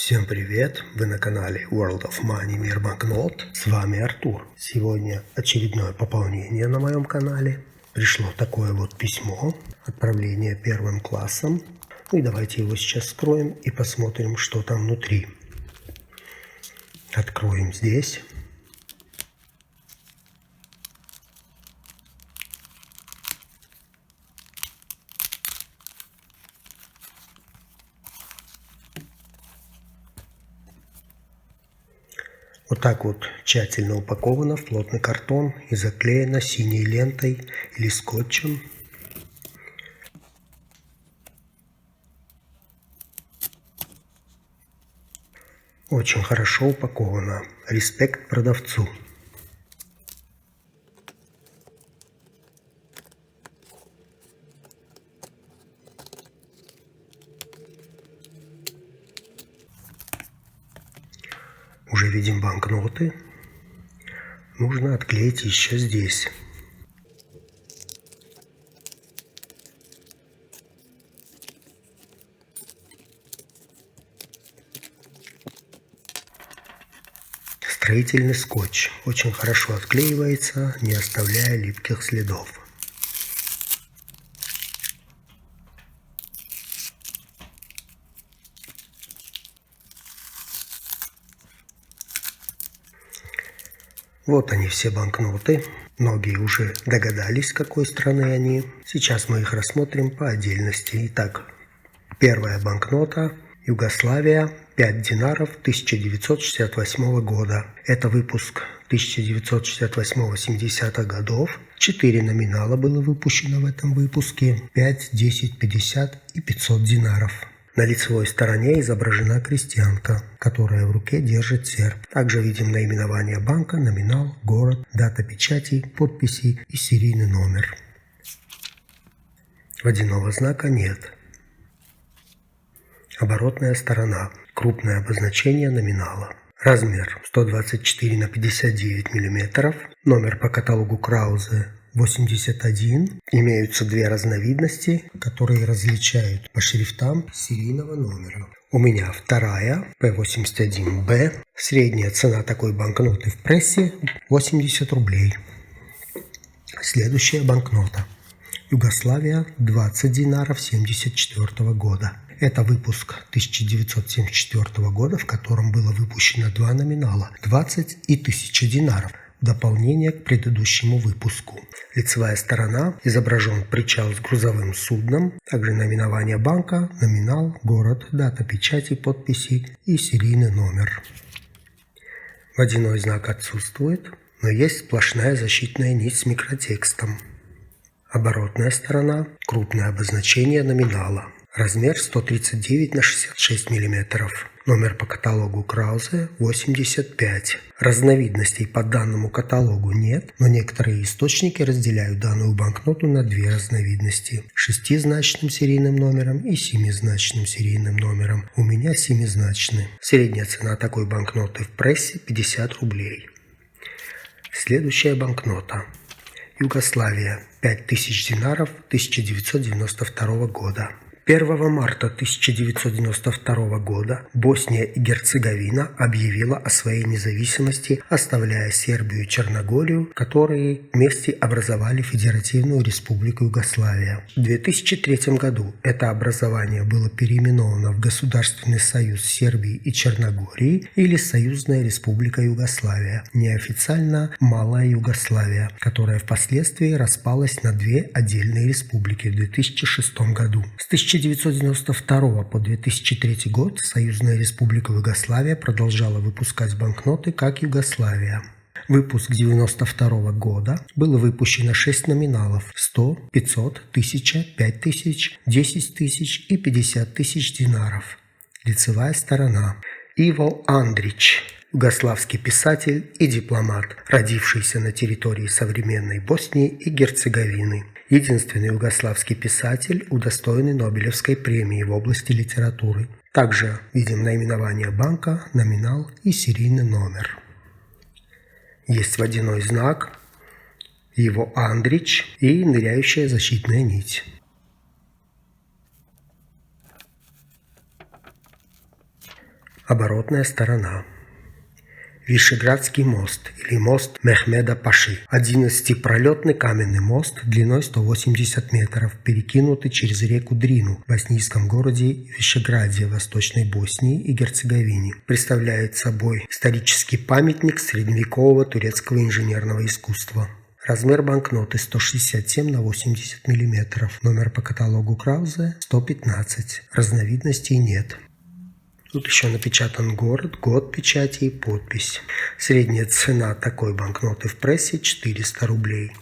Всем привет! Вы на канале World of Money Мир Банкнот. С вами Артур. Сегодня очередное пополнение на моем канале. Пришло такое вот письмо. Отправление первым классом. Ну и давайте его сейчас вскроем и посмотрим, что там внутри. Откроем здесь. Вот так вот тщательно упаковано в плотный картон и заклеено синей лентой или скотчем. Очень хорошо упаковано. Респект продавцу. Уже видим банкноты. Нужно отклеить еще здесь. Строительный скотч очень хорошо отклеивается, не оставляя липких следов. Вот они, все банкноты. Многие уже догадались, какой страны они. Сейчас мы их рассмотрим по отдельности. Итак, первая банкнота – Югославия, 5 динаров 1968 года. Это выпуск 1968-70 годов. 4 номинала было выпущено в этом выпуске – 5, 10, 50 и 500 динаров. На лицевой стороне изображена крестьянка, которая в руке держит серп. Также видим наименование банка, номинал, город, дата печати, подписи и серийный номер. Водяного знака нет. Оборотная сторона. Крупное обозначение номинала. Размер 124 на 59 мм. Номер по каталогу Краузе 81. Имеются две разновидности, которые различают по шрифтам серийного номера. У меня вторая, P81B. Средняя цена такой банкноты в прессе 80 рублей. Следующая банкнота. Югославия, 20 динаров 1974 года. Это выпуск 1974 года, в котором было выпущено два номинала – 20 и 1000 динаров. Дополнение к предыдущему выпуску. Лицевая сторона. Изображен причал с грузовым судном. Также наименование банка, номинал, город, дата печати, подписи и серийный номер. Водяной знак отсутствует, но есть сплошная защитная нить с микротекстом. Оборотная сторона. Крупное обозначение номинала. Размер 139 на 66 мм. Номер по каталогу Краузе 85. Разновидностей по данному каталогу нет, но некоторые источники разделяют данную банкноту на две разновидности – 6-значным серийным номером и 7-значным серийным номером. У меня 7-значный. Средняя цена такой банкноты в прессе 50 рублей. Следующая банкнота. Югославия, 5000 динаров 1992 года. 1 марта 1992 года Босния и Герцеговина объявила о своей независимости, оставляя Сербию и Черногорию, которые вместе образовали Федеративную Республику Югославия. В 2003 году это образование было переименовано в Государственный союз Сербии и Черногории или Союзная Республика Югославия, неофициально Малая Югославия, которая впоследствии распалась на две отдельные республики в 2006 году. С 1992 по 2003 год Союзная Республика Югославия продолжала выпускать банкноты как Югославия. Выпуск 1992 года было выпущено 6 номиналов – 100, 500, 1000, 5000, 10 тысяч и 50 тысяч динаров. Лицевая сторона. Иво Андрич. Югославский писатель и дипломат, родившийся на территории современной Боснии и Герцеговины. Единственный югославский писатель, удостоенный Нобелевской премии в области литературы. Также видим наименование банка, номинал и серийный номер. Есть водяной знак, Иво Андрич и ныряющая защитная нить. Оборотная сторона. Вишеградский мост или мост Мехмеда Паши. 11-пролетный каменный мост длиной 180 метров, перекинутый через реку Дрину в боснийском городе Вишеграде, Восточной Боснии и Герцеговине. Представляет собой исторический памятник средневекового турецкого инженерного искусства. Размер банкноты 167 на 80 мм. Номер по каталогу Краузе 115. Разновидностей нет. Тут еще напечатан город, год печати и подпись. Средняя цена такой банкноты в прессе 400 рублей.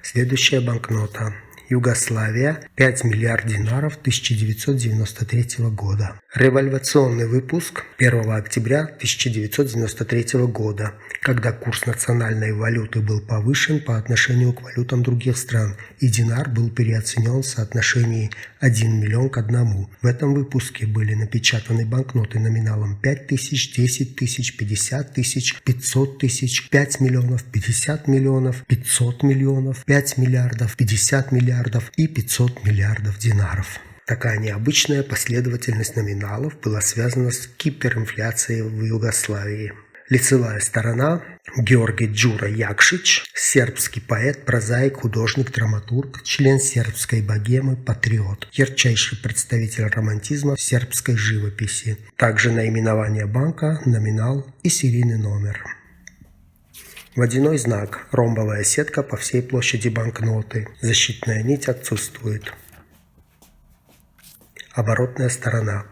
Следующая банкнота. Югославия, 5 миллиард динаров 1993 года. Револьвационный выпуск 1 октября 1993 года, когда курс национальной валюты был повышен по отношению к валютам других стран, и динар был переоценен в соотношении 1 миллион к 1. В этом выпуске были напечатаны банкноты номиналом 5 тысяч, 10 тысяч, 50 тысяч, 500 тысяч, 5 миллионов, 50 миллионов, 500 миллионов, 5 миллиардов, 50 миллиардов и 500 миллиардов динаров. Такая необычная последовательность номиналов была связана с гиперинфляцией в Югославии. Лицевая сторона. Георгий Джура Якшич, сербский поэт, прозаик, художник, драматург, член сербской богемы, патриот, ярчайший представитель романтизма в сербской живописи. Также наименование банка, номинал и серийный номер. Водяной знак. Ромбовая сетка по всей площади банкноты. Защитная нить отсутствует. Оборотная сторона.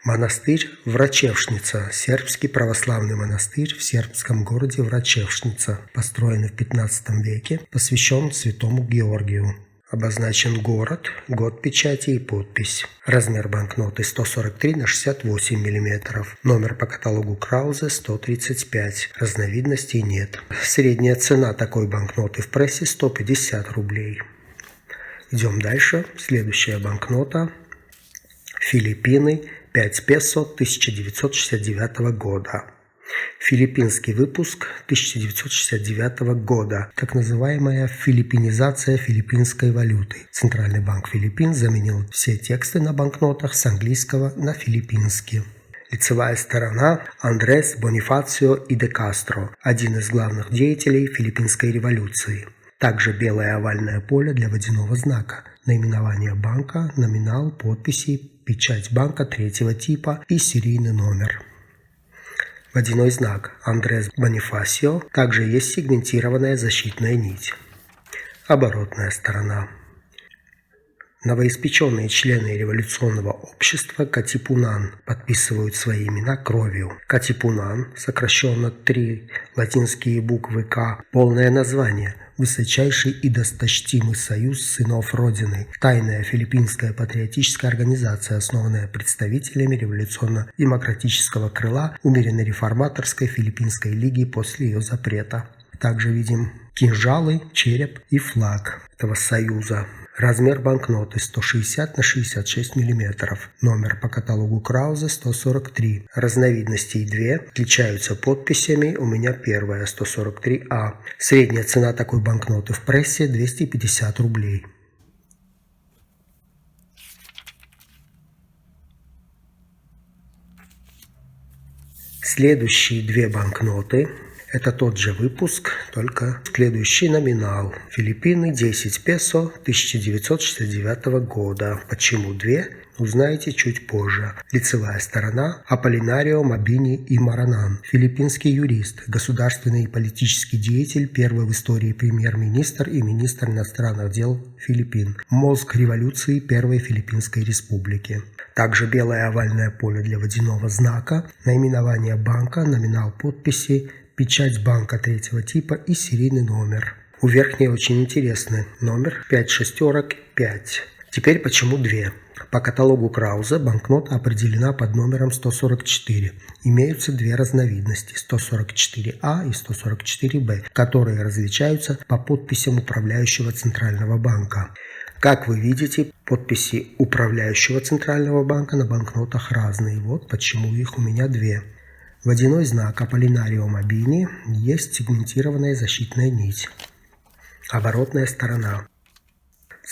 Монастырь Врачевшница. Сербский православный монастырь в сербском городе Врачевшница. Построенный в 15 веке. Посвящен святому Георгию. Обозначен город, год печати и подпись. Размер банкноты 143 на 68 мм. Номер по каталогу Краузе 135. Разновидностей нет. Средняя цена такой банкноты в прессе 150 рублей. Идем дальше. Следующая банкнота. Филиппины. 5 песо 1969 года. Филиппинский выпуск 1969 года. Так называемая филиппинизация филиппинской валюты. Центральный банк Филиппин заменил все тексты на банкнотах с английского на филиппинский. Лицевая сторона. Андрес Бонифацио и де Кастро, один из главных деятелей филиппинской революции. Также белое овальное поле для водяного знака. Наименование банка, номинал, подписи, печать банка третьего типа и серийный номер. Водяной знак. Андрес Бонифасио. Также есть сегментированная защитная нить. Оборотная сторона. Новоиспеченные члены революционного общества Катипунан подписывают свои имена кровью. Катипунан, сокращенно 3 латинские буквы К, полное название – Высочайший и досточтимый союз сынов Родины, тайная филиппинская патриотическая организация, основанная представителями революционно-демократического крыла умеренно-реформаторской филиппинской лиги после ее запрета. Также видим кинжалы, череп и флаг этого союза. Размер банкноты 160 на 66 мм. Номер по каталогу Краузе 143. Разновидностей 2. Отличаются подписями. У меня первая 143А. Средняя цена такой банкноты в прессе 250 рублей. Следующие две банкноты. Это тот же выпуск, только следующий номинал. Филиппины 10 песо 1969 года. Почему две? Узнаете чуть позже. Лицевая сторона. Аполлинарио Мабини и Маранан. Филиппинский юрист, государственный и политический деятель, первый в истории премьер-министр и министр иностранных дел Филиппин. Мозг революции Первой Филиппинской Республики. Также белое овальное поле для водяного знака. Наименование банка, номинал подписи, печать банка третьего типа и серийный номер. У верхней очень интересный номер 565. Теперь почему две? По каталогу Краузе банкнота определена под номером 144. Имеются две разновидности 144А и 144Б, которые различаются по подписям управляющего Центрального банка. Как вы видите, подписи управляющего Центрального банка на банкнотах разные. Вот почему их у меня две. Водяной знак Аполлинарио Мабини, есть сегментированная защитная нить. Оборотная сторона.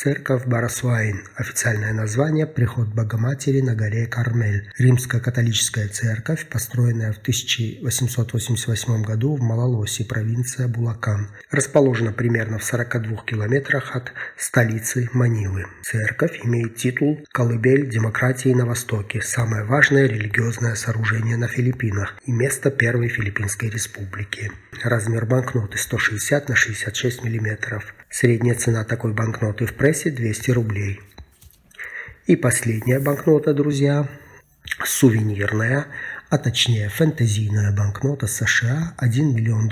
Церковь Барасвайн. Официальное название – Приход Богоматери на горе Кармель. Римская католическая церковь, построенная в 1888 году в Малолосе, провинция Булакан. Расположена примерно в 42 километрах от столицы Манилы. Церковь имеет титул «Колыбель демократии на Востоке», самое важное религиозное сооружение на Филиппинах и место Первой Филиппинской республики. Размер банкноты 160 на 66 мм. Средняя цена такой банкноты в прессе 200 рублей. И последняя банкнота, друзья, сувенирная, а точнее фэнтезийная банкнота США $1 миллион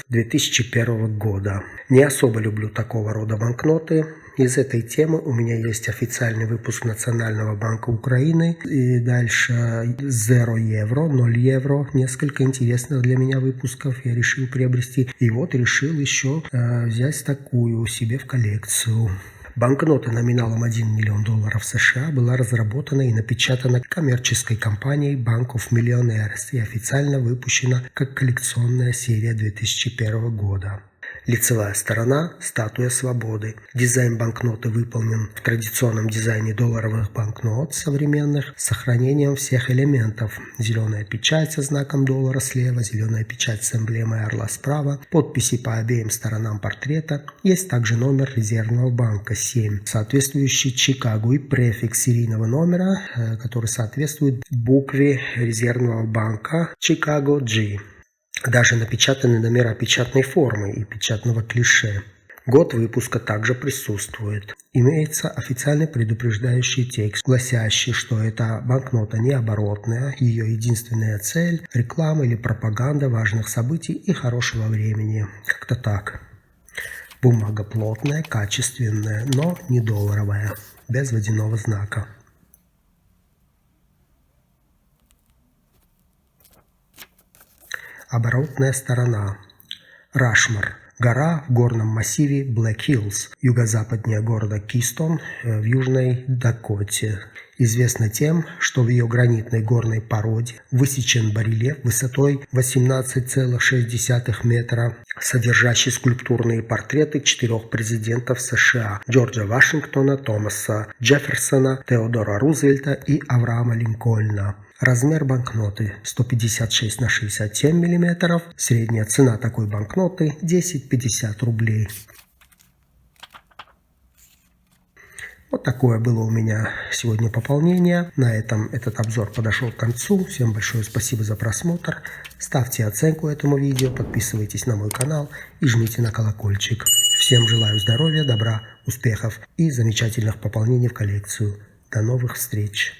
2001 года. Не особо люблю такого рода банкноты. Из этой темы у меня есть официальный выпуск Национального банка Украины. И дальше 0 евро, 0 евро. Несколько интересных для меня выпусков я решил приобрести. И вот решил еще взять такую себе в коллекцию. Банкнота номиналом $1 миллион США была разработана и напечатана коммерческой компанией Bank of Millionaires и официально выпущена как коллекционная серия 2001 года. Лицевая сторона – статуя свободы. Дизайн банкноты выполнен в традиционном дизайне долларовых банкнот современных с сохранением всех элементов. Зеленая печать со знаком доллара слева, зеленая печать с эмблемой орла справа, подписи по обеим сторонам портрета. Есть также номер резервного банка 7, соответствующий Чикаго, и префикс серийного номера, который соответствует букве резервного банка Чикаго G. Даже напечатаны номера печатной формы и печатного клише. Год выпуска также присутствует. Имеется официальный предупреждающий текст, гласящий, что эта банкнота не оборотная, ее единственная цель – реклама или пропаганда важных событий и хорошего времени. Как-то так. Бумага плотная, качественная, но не долларовая, без водяного знака. Оборотная сторона. Рашмар. Гора в горном массиве Black Hills, юго-западнее города Кистон в Южной Дакоте. Известна тем, что в ее гранитной горной породе высечен барельеф высотой 18,6 метра, содержащий скульптурные портреты 4 президентов США – Джорджа Вашингтона, Томаса Джефферсона, Теодора Рузвельта и Авраама Линкольна. Размер банкноты 156 на 67 мм. Средняя цена такой банкноты 10-50 рублей. Вот такое было у меня сегодня пополнение. На этом этот обзор подошел к концу. Всем большое спасибо за просмотр. Ставьте оценку этому видео, подписывайтесь на мой канал и жмите на колокольчик. Всем желаю здоровья, добра, успехов и замечательных пополнений в коллекцию. До новых встреч!